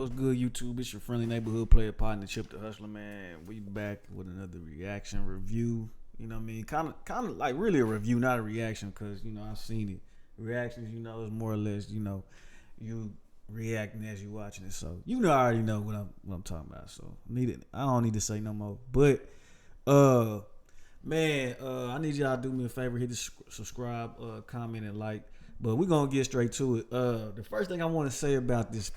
What's good, YouTube? It's your friendly neighborhood player partner, Chip the Hustler, man. We back with another reaction review. You know what I mean? Kind of like really a review, not a reaction, because I've seen it. Reactions, is more or less, you reacting as you watching it. So I already know what I'm talking about. So I don't need to say no more. But I need y'all to do me a favor, hit the subscribe, comment, and like. But we're gonna get straight to it. The first thing I want to say about this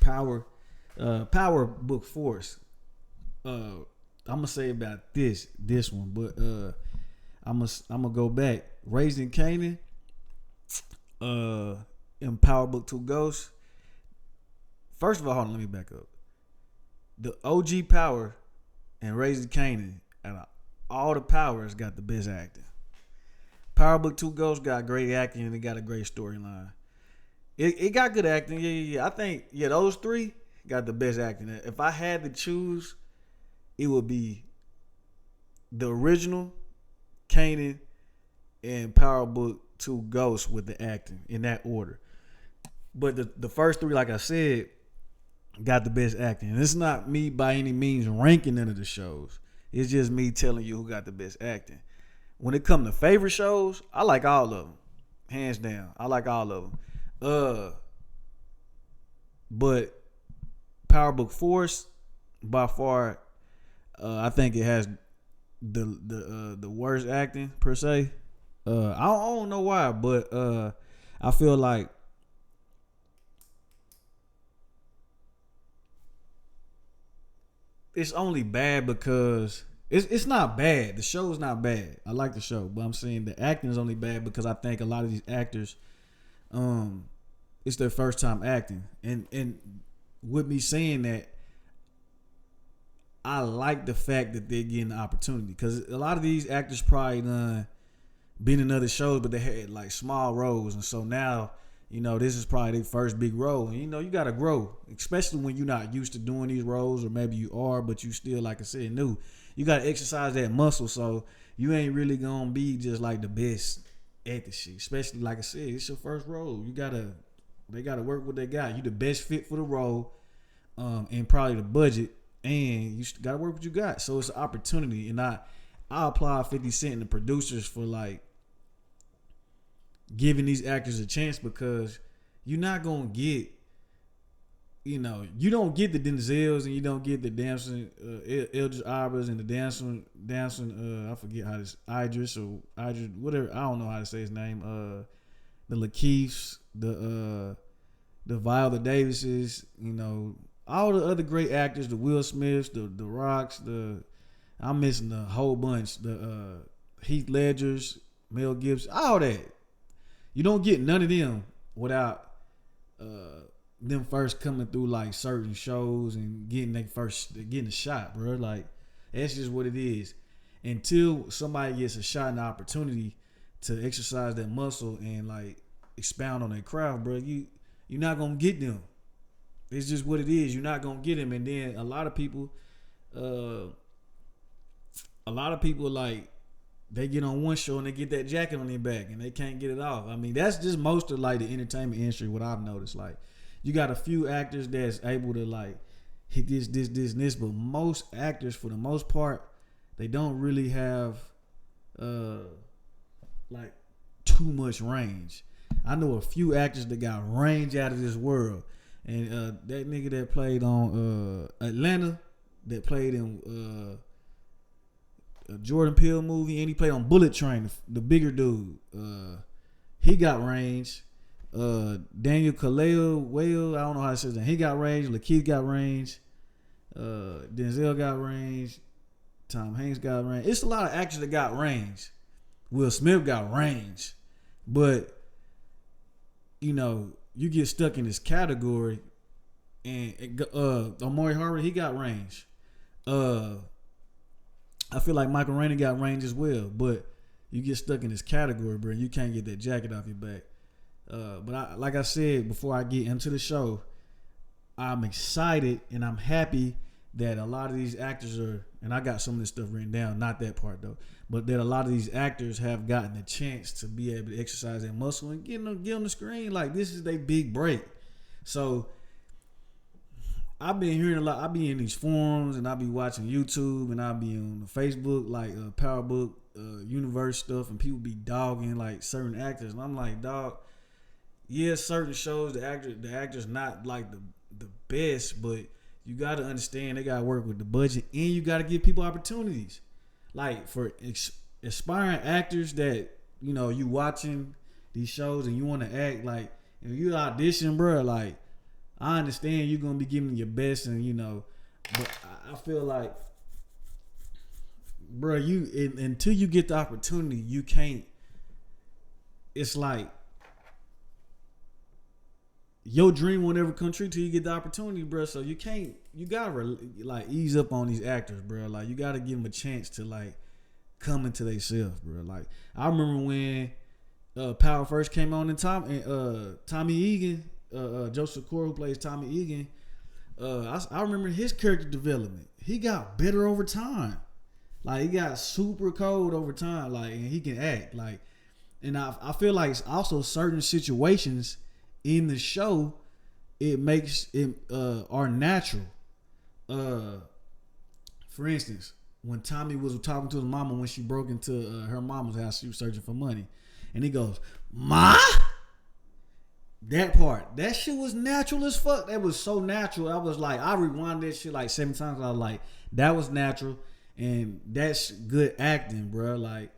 POWERBOOK IV. I'm gonna say about this one, but I'm gonna go back. Raising Canaan, in POWERBOOK II Ghost. First of all, hold on, let me back up. The OG Power and Raising Canaan, and all the powers got the best acting. POWERBOOK II Ghost got great acting and it got a great storyline. It got good acting. Yeah. I think those three got the best acting. If I had to choose, it would be the original Kanan and POWERBOOK II Ghost with the acting in that order. But the first three, like I said, got the best acting. And it's not me by any means ranking none of the shows. It's just me telling you who got the best acting. When it comes to favorite shows, I like all of them. Hands down. I like all of them. But POWERBOOK Force, by far, I think it has the worst acting per se. I don't know why, but I feel like it's only bad because it's not bad. The show's not bad. I like the show, but I'm saying the acting is only bad because I think a lot of these actors, it's their first time acting, and with me saying that, I like the fact that they're getting the opportunity because a lot of these actors probably done been in other shows, but they had like small roles, and so now this is probably their first big role. And you gotta grow, especially when you're not used to doing these roles, or maybe you are, but you still, like I said, new. You gotta exercise that muscle, so you ain't really gonna be just like the best at the shit. Especially, like I said, it's your first role. They gotta work what they got. You the best fit for the role, and probably the budget, and you gotta work what you got. So it's an opportunity, and I applaud 50 Cent and the producers for like giving these actors a chance, because you're not gonna get, you don't get the Denzels and you don't get the dancing Eldridge Arbors and the dancing I forget how this Idris whatever, I don't know how to say his name, the Lakeiths, the Viola Davises, all the other great actors, the Will Smiths, the Rocks, I'm missing a whole bunch, the Heath Ledgers, Mel Gibson, all that. You don't get none of them without them first coming through like certain shows and getting a shot, bro. Like, that's just what it is. Until somebody gets a shot and the opportunity to exercise that muscle and like expound on their craft, bro, you're not gonna get them. It's just what it is. You're not gonna get them. And then a lot of people like, they get on one show and they get that jacket on their back and they can't get it off. I mean, that's just most of like the entertainment industry, what I've noticed. Like, you got a few actors that's able to like hit this, and this, but most actors, for the most part, they don't really have like too much range. I know a few actors that got range out of this world. And that nigga that played on Atlanta, that played in a Jordan Peele movie, and he played on Bullet Train, the bigger dude, he got range. Daniel Kaluuya, I don't know how to say that. He got range. Lakeith got range. Denzel got range. Tom Hanks got range. It's a lot of actors that got range. Will Smith got range, but you get stuck in this category. And Omari Harvey, he got range. I feel like Michael Rainey got range as well, but you get stuck in this category, bro. You can't get that jacket off your back. But like I said before I get into the show, I'm excited and I'm happy that a lot of these actors are, and I got some of this stuff written down, not that part though, but that a lot of these actors have gotten a chance to be able to exercise their muscle and get on the screen. Like, this is their big break. So I've been hearing a lot. I be in these forums and I be watching YouTube and I be on Facebook like PowerBook Universe stuff, and people be dogging like certain actors, and I'm like, dog, yeah, certain shows the actors not like the best, but you got to understand they got to work with the budget, and you got to give people opportunities. Like for aspiring actors that you watching these shows and you want to act, like if you audition, bro, like I understand you're gonna be giving your best, and but I feel like, bro, until you get the opportunity, you can't. It's like your dream will never come true till you get the opportunity, bro. So you can't. You gotta like ease up on these actors, bro. Like you gotta give them a chance to like come into themselves, bro. Like I remember when Power first came on, and Tommy Egan, Joseph Core, who plays Tommy Egan, I remember his character development. He got better over time. Like he got super cold over time. Like, and he can act. Like, and I feel like it's also certain situations in the show, it makes it are natural. For instance, when Tommy was talking to his mama when she broke into her mama's house, she was searching for money, and he goes, "Ma." That part, that shit was natural as fuck. That was so natural. I was like, I rewound that shit like 7 times. I was like, that was natural, and that's good acting, bro. Like,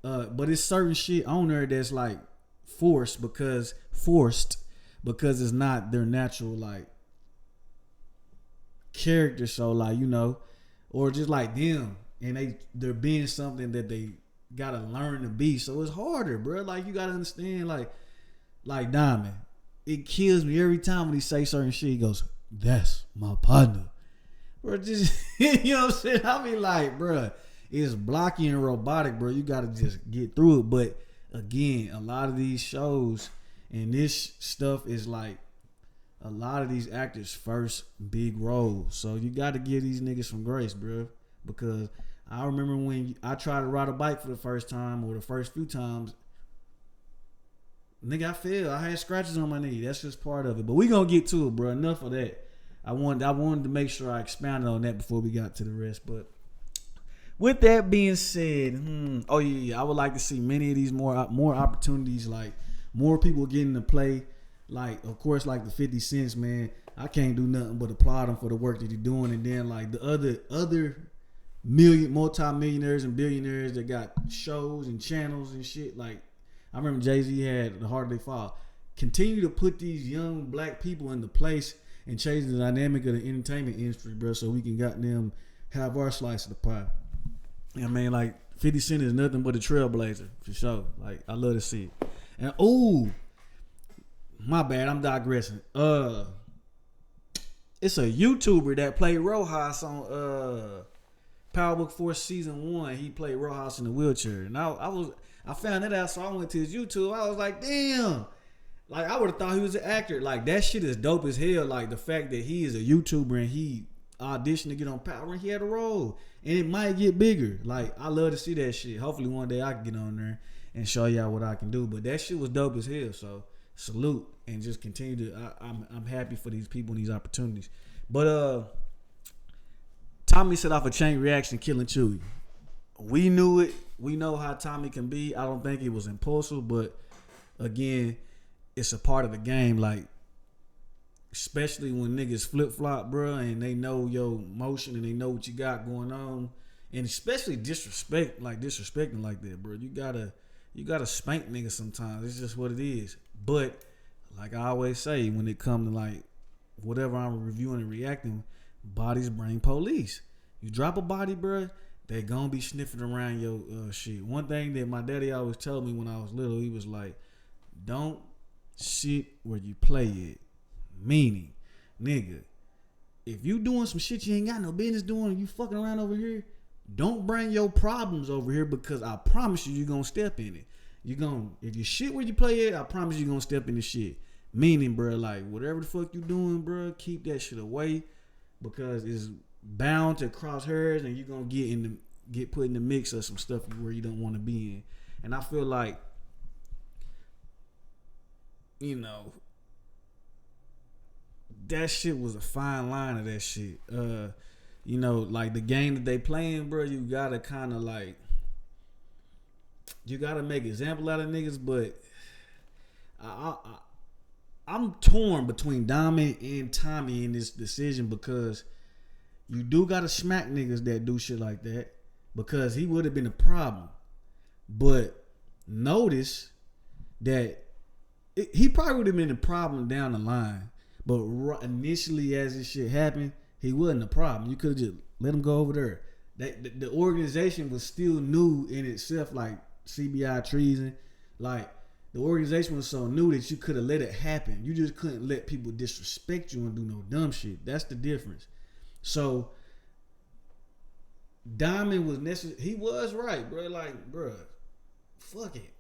but it's certain shit on there that's like forced because it's not their natural like character. So like or just like them, and they're being something that they gotta learn to be. So it's harder, bro. Like you gotta understand, like Diamond. It kills me every time when he say certain shit. He goes, "That's my partner." Bro, just you know what I'm saying? I mean, like, bro, it's blocky and robotic, bro. You gotta just get through it. But again, a lot of these shows and this stuff is like a lot of these actors' first big roles. So you gotta give these niggas some grace, bro. Because I remember when I tried to ride a bike for the first time, or the first few times, nigga, I fell. I had scratches on my knee. That's just part of it. But we gonna get to it, bro. Enough of that. I wanted to make sure I expounded on that before we got to the rest. But with that being said, oh yeah, I would like to see many of these more opportunities, like more people getting to play. Like, of course, like the 50 Cents, man. I can't do nothing but applaud him for the work that he's doing. And then like the other multi-millionaires and billionaires that got shows and channels and shit, like. I remember Jay-Z had The Harder They Fall. Continue to put these young black people into place and change the dynamic of the entertainment industry, bro, so we can goddamn have our slice of the pie. I mean, like 50 Cent is nothing but a trailblazer for sure. Like I love to see it. And my bad, I'm digressing. It's a YouTuber that played Rojas on POWERBOOK IV Season 1. He played Rojas in the wheelchair, and I found that out, so I went to his YouTube. I was like, damn. Like, I would have thought he was an actor. Like, that shit is dope as hell. Like, the fact that he is a YouTuber and he auditioned to get on Power and he had a role. And it might get bigger. Like, I love to see that shit. Hopefully one day I can get on there and show y'all what I can do. But that shit was dope as hell. So, salute. And just continue to... I'm happy for these people and these opportunities. But, Tommy set off a chain reaction killing Chewy. We knew it. We know how Tommy can be. I don't think it was impulsive, but again, it's a part of the game. Like, especially when niggas flip flop, bro, and they know your motion and they know what you got going on, and especially disrespecting like that, bro. You gotta spank niggas sometimes. It's just what it is. But like I always say, when it comes to like whatever I'm reviewing and reacting, bodies bring police. You drop a body, bro, they gonna be sniffing around your shit. One thing that my daddy always told me when I was little, he was like, don't sit where you play it. Meaning, nigga, if you doing some shit you ain't got no business doing and you fucking around over here, don't bring your problems over here, because I promise you, you're gonna step in it. If you shit where you play it, I promise you're gonna step in the shit. Meaning, bro, like, whatever the fuck you doing, bro, keep that shit away, because it's bound to cross hers and you're gonna get put in the mix of some stuff where you don't want to be in. And I feel like, that shit was a fine line of that shit. You know, like the game that they playing, bro. You gotta kind of like, you gotta make example out of niggas, but I'm torn between Diamond and Tommy in this decision because you do gotta smack niggas that do shit like that because he would have been a problem. But notice that he probably would have been a problem down the line. But initially, as this shit happened, he wasn't a problem. You could have just let him go over there. The organization was still new in itself, like CBI treason. Like, the organization was so new that you could have let it happen. You just couldn't let people disrespect you and do no dumb shit. That's the difference. So, Diamond was necessary. He was right, bro. Like, bro, fuck it.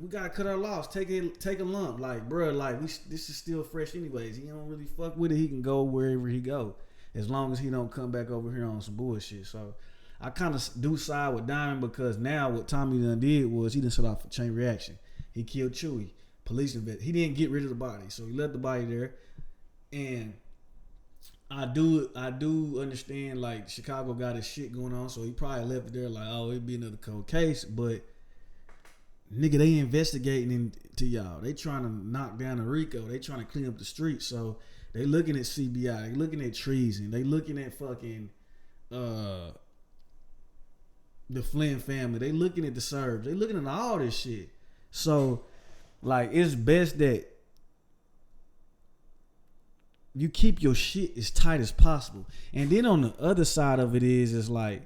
We gotta cut our loss. Take a lump. Like, bro, like this is still fresh anyways. He don't really fuck with it. He can go wherever he go, as long as he don't come back over here on some bullshit. So I kind of do side with Diamond because now what Tommy done did was he done set off a chain reaction. He killed Chewy. Police investigation. He didn't get rid of the body, so he left the body there. And I do understand like Chicago got his shit going on, so he probably left it there like, oh, it'd be another cold case, but. Nigga, they investigating into y'all. They trying to knock down the RICO. They trying to clean up the streets. So they looking at CBI. They looking at treason. They looking at fucking the Flynn family. They looking at the Serbs. They looking at all this shit. So like it's best that you keep your shit as tight as possible. And then on the other side of it is like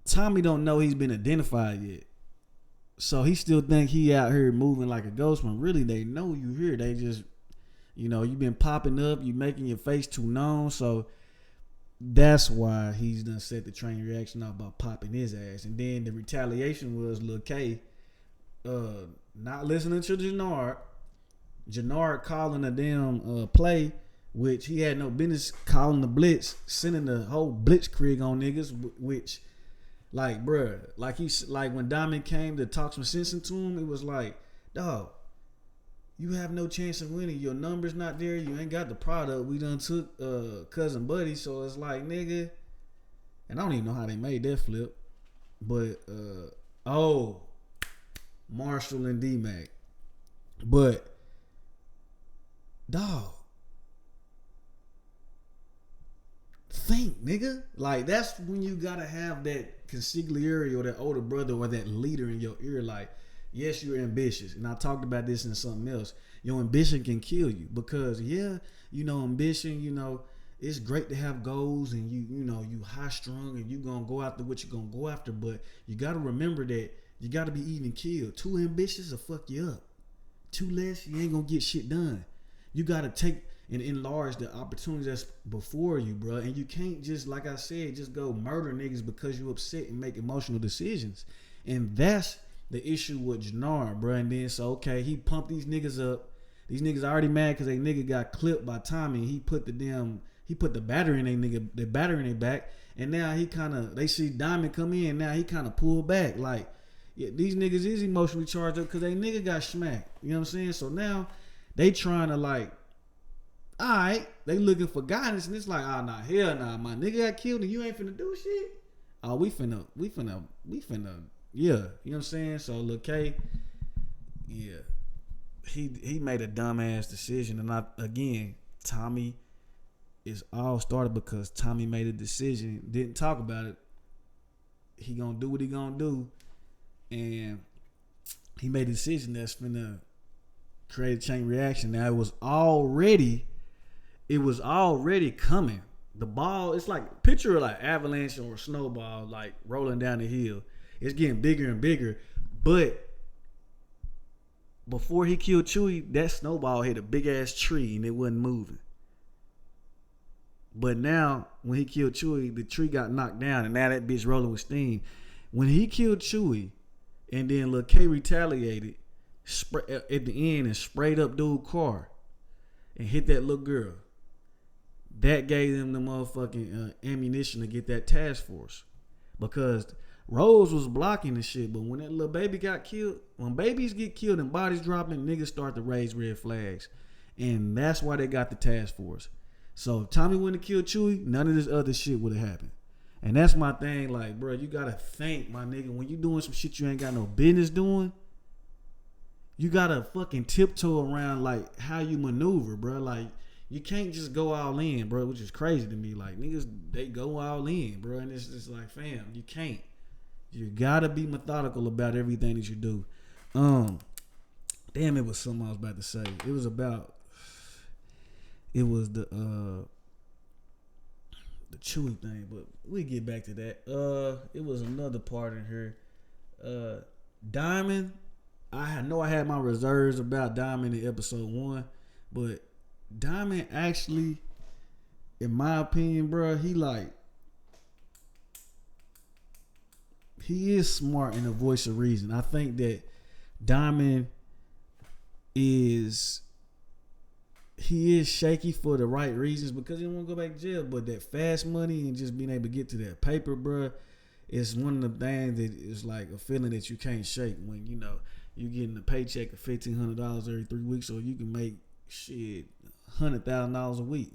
Tommy don't know he's been identified yet. So he still think he out here moving like a ghost when really they know you here. They just, you know, you been popping up, you making your face too known. So that's why he's done set the train reaction out by popping his ass. And then the retaliation was Lil K not listening to Jannard calling a damn play, which he had no business calling the blitz, sending the whole blitzkrieg on niggas, which like, bruh, like when Diamond came to talk some sense into him, it was like, dog, you have no chance of winning. Your number's not there. You ain't got the product. We done took Cousin Buddy, so it's like, nigga, and I don't even know how they made that flip, but Marshall and D-Mac, but dog, think, nigga. Like, that's when you gotta have that consigliere or that older brother or that leader in your ear. Like, yes, you're ambitious, and I talked about this in something else. Your ambition can kill you because, yeah, you know, ambition, you know, it's great to have goals and you know, you high strung and you gonna go after what you gonna go after, but you gotta remember that you gotta be eaten and killed. Too ambitious will fuck you up. Too less, you ain't gonna get shit done. You gotta take and enlarge the opportunities that's before you, bro. And you can't just, like I said, just go murder niggas because you upset and make emotional decisions. And that's the issue with Jannard, bro. And then, so, okay, he pumped these niggas up. These niggas already mad because they nigga got clipped by Tommy. He put the battery in the battery in their back. And now they see Diamond come in. Now he kind of pulled back. Like, yeah, these niggas is emotionally charged up because they nigga got smacked. You know what I'm saying? So now they trying to like, alright, they looking for guidance, and it's like, oh, nah, hell nah, my nigga got killed and you ain't finna do shit. Oh, we finna, yeah, you know what I'm saying? So, Lil K, yeah, he made a dumbass decision, and again, Tommy is all started because Tommy made a decision, didn't talk about it. He gonna do what he gonna do, and he made a decision that's finna create a chain reaction. Now, it was already coming. The ball, it's like, picture like avalanche or a snowball like rolling down the hill. It's getting bigger and bigger. But before he killed Chewy, that snowball hit a big ass tree and it wasn't moving. But now, when he killed Chewy, the tree got knocked down and now that bitch rolling with steam. When he killed Chewy and then Lil K retaliated at the end and sprayed up dude's car and hit that little girl, that gave them the motherfucking ammunition to get that task force. Because Rose was blocking the shit, but when that little baby got killed, when babies get killed and bodies dropping, niggas start to raise red flags. And that's why they got the task force. So if Tommy wouldn't have killed Chewie, none of this other shit would have happened. And that's my thing, like, bro, you gotta think, my nigga, when you doing some shit you ain't got no business doing, you gotta fucking tiptoe around, like, how you maneuver, bro. Like, you can't just go all in, bro, which is crazy to me. Like, niggas, they go all in, bro, and it's just like, fam, you can't. You gotta be methodical about everything that you do. Damn, it was something I was about to say. It was the Chewy thing, but we get back to that. It was another part in here. Diamond, I know I had my reserves about Diamond in episode 1, but Diamond actually, in my opinion, bro, he is smart and a voice of reason. I think that Diamond is shaky for the right reasons because he don't want to go back to jail. But that fast money and just being able to get to that paper, bro, is one of the things that is like a feeling that you can't shake when, you know, you getting a paycheck of $1,500 every 3 weeks, or you can make shit $100,000 a week.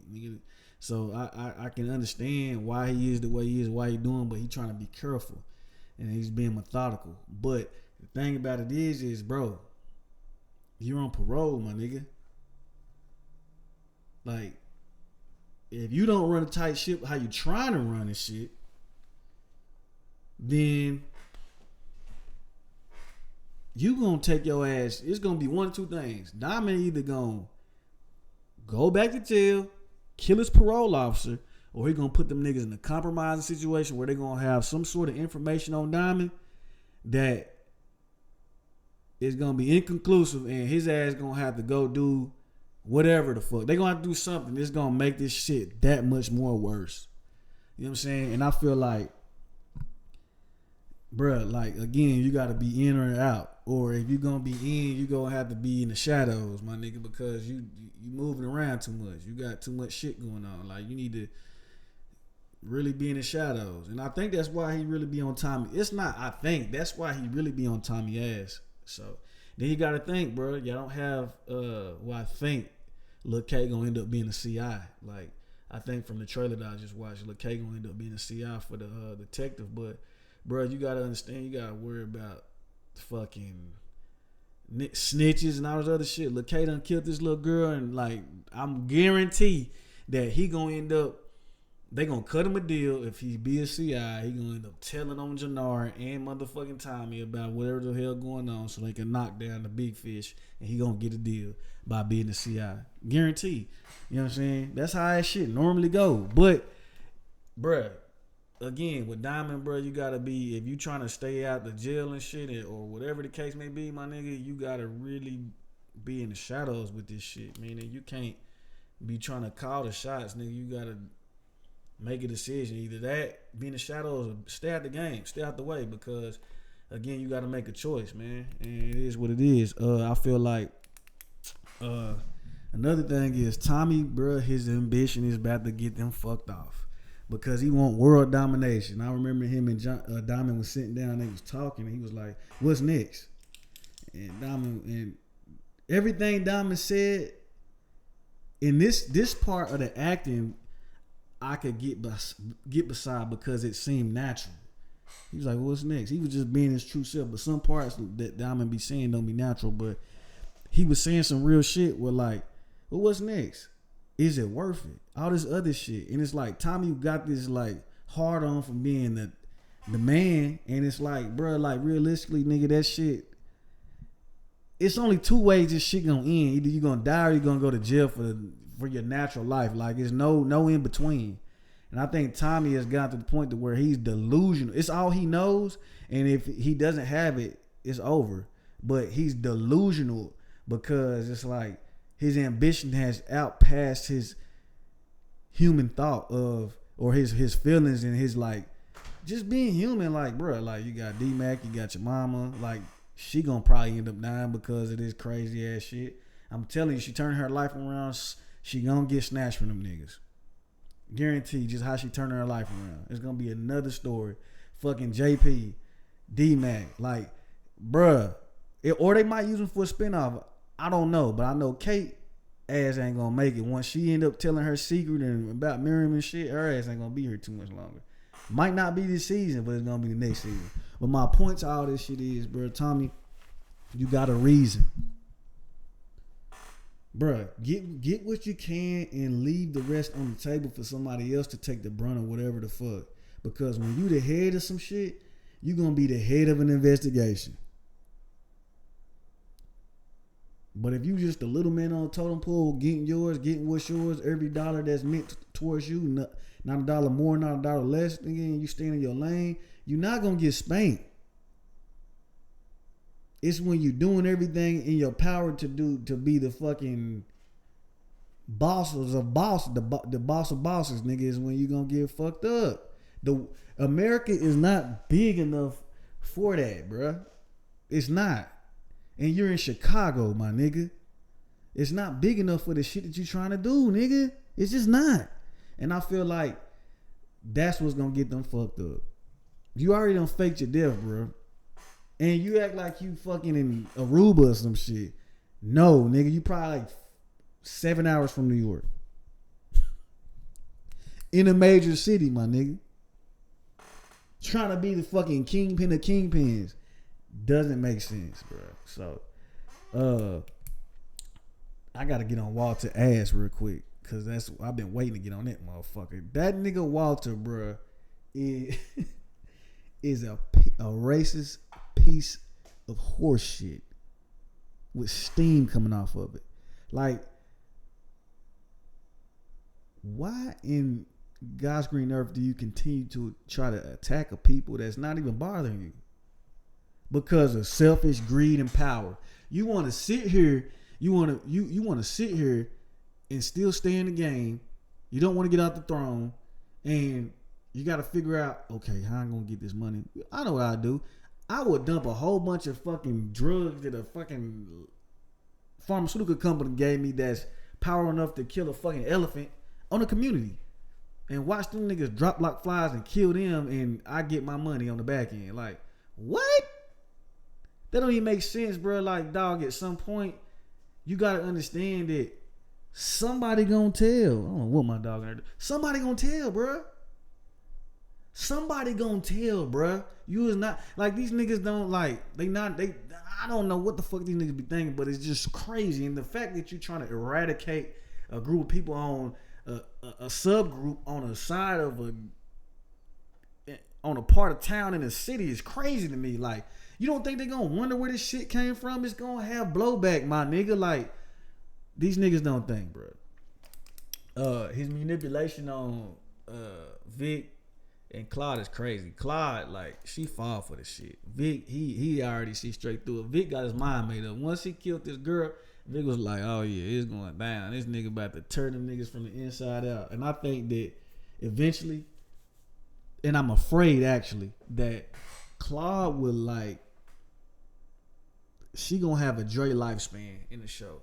So I can understand why he is the way he is, why he doing, but he trying to be careful and he's being methodical. But the thing about it is, bro, you're on parole, my nigga. Like, if you don't run a tight ship how you trying to run this shit, then you gonna take your ass. It's gonna be one of two things. Diamond either gonna go back to jail, kill his parole officer, or he gonna put them niggas in a compromising situation where they gonna have some sort of information on Diamond that is gonna be inconclusive, and his ass gonna have to go do whatever the fuck. They gonna have to do something that's gonna make this shit that much more worse. You know what I'm saying? And I feel like, bruh, like, again, you gotta be in or out. Or if you're gonna be in, you gonna have to be in the shadows, my nigga, because you moving around too much. You got too much shit going on. Like, you need to really be in the shadows. And I think that's why he really be on Tommy. It's not, I think, that's why he really be on Tommy ass. So then you gotta think, bro, y'all don't have I think Lil K gonna end up being a CI. Like, I think from the trailer that I just watched, Lil K gonna end up being a CI for the detective. But bro, you gotta understand, you gotta worry about fucking snitches and all this other shit. Lil K done killed this little girl, and like, I'm guarantee that he gonna end up, they gonna cut him a deal. If he be a CI, he gonna end up telling on Jannar and motherfucking Tommy about whatever the hell going on, so they can knock down the big fish, and he gonna get a deal by being a CI. Guarantee. You know what I'm saying? That's how that shit normally go. But bruh, again, with Diamond, bro, you gotta be, if you trying to stay out the jail and shit, or whatever the case may be, my nigga, you gotta really be in the shadows with this shit. Meaning you can't be trying to call the shots, nigga. You gotta make a decision. Either that, be in the shadows, or stay out the game, stay out the way, because again, you gotta make a choice, man. And it is what it is. I feel like another thing is Tommy, bro, his ambition is about to get them fucked off, because he want world domination. I remember him and Diamond was sitting down, they was talking, and he was like, what's next? And Diamond, and everything Diamond said in this part of the acting, I could get beside, because it seemed natural. He was like, what's next? He was just being his true self. But some parts that Diamond be saying don't be natural. But he was saying some real shit with like, well, what's next? Is it worth it? All this other shit. And it's like, Tommy got this like hard on from being the man. And it's like, bro, like, realistically, nigga, that shit, it's only two ways this shit gonna end. Either you gonna die or you gonna go to jail for your natural life. Like, there's no in between. And I think Tommy has gotten to the point to where he's delusional. It's all he knows, and if he doesn't have it, it's over. But he's delusional, because it's like his ambition has outpassed his human thought of, or his feelings, and his like just being human. Like, bro, like, you got D-Mac, you got your mama, like, she gonna probably end up dying because of this crazy ass shit. I'm telling you, she turned her life around, she gonna get snatched from them niggas. Guarantee, just how she turned her life around. It's gonna be another story. Fucking JP, D-Mac, like, bruh. Or they might use him for a spinoff. I don't know, but I know Kate ass ain't gonna make it. Once she end up telling her secret and about Miriam and shit, her ass ain't gonna be here too much longer. Might not be this season, but it's gonna be the next season. But my point to all this shit is, bro, Tommy, you got a reason. Bruh, get what you can and leave the rest on the table for somebody else to take the brunt of whatever the fuck. Because when you the head of some shit, you gonna be the head of an investigation. But if you just a little man on the totem pole, getting yours, getting what's yours, every dollar that's meant towards you, not a dollar more, not a dollar less, again, you stay in your lane, you're not gonna get spanked. It's when you're doing everything in your power to be the fucking bosses of boss, the boss of bosses, nigga, is when you gonna get fucked up. America is not big enough for that, bruh. It's not. And you're in Chicago, my nigga. It's not big enough for the shit that you're trying to do, nigga. It's just not. And I feel like that's what's gonna get them fucked up. You already done faked your death, bruh. And you act like you fucking in Aruba or some shit. No, nigga, you probably like 7 hours from New York. In a major city, my nigga. Trying to be the fucking kingpin of kingpins. Doesn't make sense, bro. So, I gotta get on Walter ass real quick. Cause I've been waiting to get on that motherfucker. That nigga Walter, bro, is a racist piece of horse shit with steam coming off of it. Like, why in God's green earth do you continue to try to attack a people that's not even bothering you? Because of selfish greed and power. You want to sit here, you want to sit here and still stay in the game. You don't want to get out the throne, and you got to figure out, okay, how I'm going to get this money. I know what I do. I would dump a whole bunch of fucking drugs that a fucking pharmaceutical company gave me that's power enough to kill a fucking elephant on the community. And watch them niggas drop like flies and kill them, and I get my money on the back end. Like, what? That don't even make sense, bro. Like, dog, at some point, you got to understand that somebody gonna tell. I don't know what my dog gonna do. Somebody gonna tell, bro. Somebody gonna tell, bro. You is not, like, these niggas don't, like, I don't know what the fuck these niggas be thinking, but it's just crazy. And the fact that you're trying to eradicate a group of people on a subgroup on a side of on a part of town in a city is crazy to me. Like, you don't think they gonna wonder where this shit came from? It's gonna have blowback, my nigga. Like, these niggas don't think, bro. His manipulation on Vic and Claude is crazy. Claude, like, she fall for the shit. Vic, he already see straight through it. Vic got his mind made up. Once he killed this girl, Vic was like, oh yeah, it's going down. This nigga about to turn them niggas from the inside out. And I think that eventually, and I'm afraid actually, that Claude will, like, she gonna have a Dre lifespan in the show.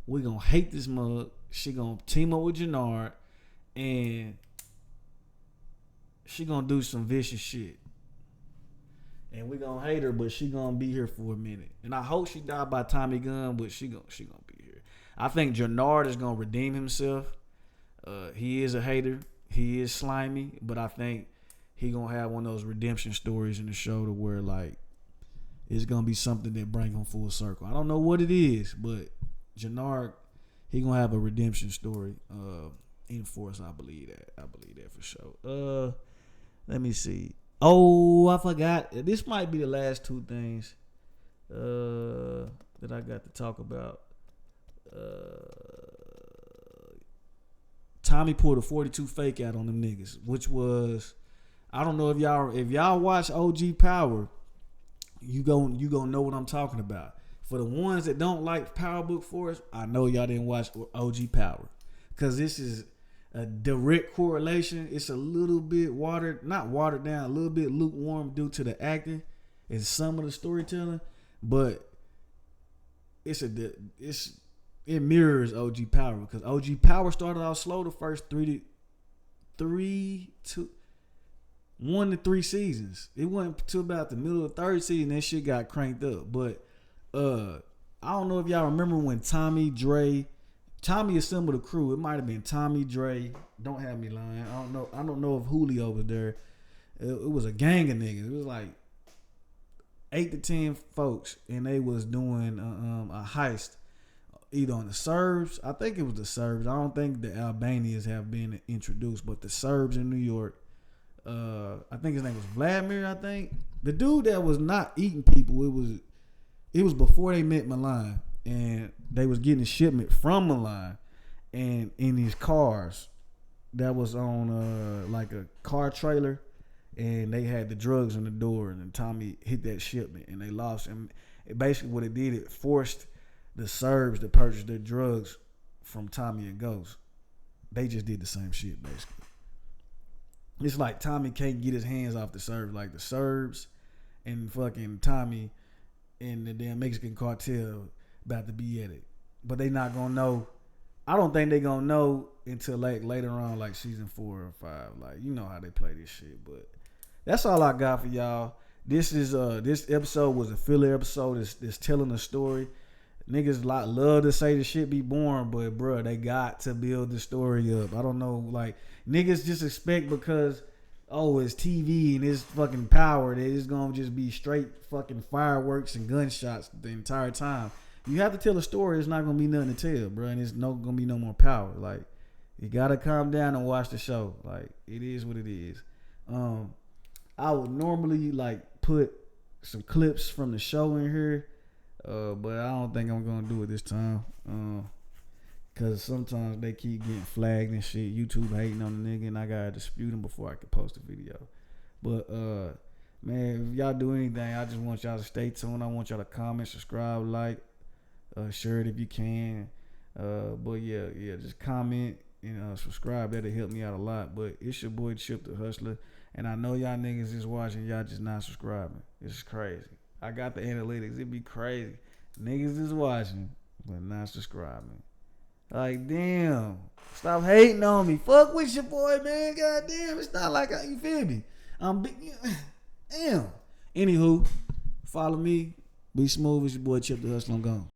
We gonna hate this mug. She gonna team up with Jannard, and she gonna do some vicious shit. And we gonna hate her, but she gonna be here for a minute. And I hope she died by Tommy Gunn, but she gonna be here. I think Jannard is gonna redeem himself. He is a hater. He is slimy, but I think he gonna have one of those redemption stories in the show to where, like, it's gonna be something that bring him full circle. I don't know what it is, but Jannard, he gonna have a redemption story in Force. I believe that. I believe that for sure. Let me see. Oh, I forgot. This might be the last two things that I got to talk about. Tommy pulled a 42 fake out on them niggas, which was, I don't know if y'all watch OG Power, you gonna know what I'm talking about. For the ones that don't like PowerBook IV, I know y'all didn't watch OG Power, because this is a direct correlation. It's a little bit not watered down, a little bit lukewarm due to the acting and some of the storytelling, but it mirrors OG Power, because OG Power started off slow the first 1 to 3 seasons. It wasn't till about the middle of the third season that shit got cranked up. But I don't know if y'all remember when Tommy assembled a crew. It might have been Tommy, Dre. Don't have me lying. I don't know if Julio was there. It was a gang of niggas. It was like 8 to 10 folks, and they was doing a heist either on the Serbs. I think it was the Serbs. I don't think the Albanians have been introduced, but the Serbs in New York. I think his name was Vladimir. I think the dude that was not eating people. It was before they met Milan, and they was getting a shipment from Milan, and in these cars that was on like a car trailer. And they had the drugs in the door, and then Tommy hit that shipment, and they lost him. Basically, what it did, it forced the Serbs to purchase their drugs from Tommy and Ghost. They just did the same shit, basically. It's like Tommy can't get his hands off the Serbs. Like the Serbs and fucking Tommy and the damn Mexican cartel about to be at it. But they not going to know. I don't think they going to know until later on, like season 4 or 5. Like, you know how they play this shit, but that's all I got for y'all. This episode was a filler episode. It's telling a story. Niggas love to say the shit be boring, but bro, they got to build the story up. I don't know, like niggas just expect because it's TV and it's fucking power that it's gonna just be straight fucking fireworks and gunshots the entire time. You have to tell a story. It's not gonna be nothing to tell, bro, and it's gonna be no more power. Like you gotta calm down and watch the show. Like it is what it is. I would normally like put some clips from the show in here, but I don't think I'm gonna do it this time. Cause sometimes they keep getting flagged and shit. YouTube hating on the nigga, and I gotta dispute them before I can post a video. But man, if y'all do anything, I just want y'all to stay tuned. I want y'all to comment, subscribe, like, share it if you can. But yeah, just comment and subscribe. That'll help me out a lot. But it's your boy Chip the Hustler. And I know y'all niggas is watching, y'all just not subscribing. It's crazy. I got the analytics. It be crazy. Niggas is watching, but not subscribing. Like, damn. Stop hating on me. Fuck with your boy, man. God damn. It's not like you feel me. I'm big. Damn. Anywho, follow me. Be smooth. It's your boy Chip the Hustler. I'm gone.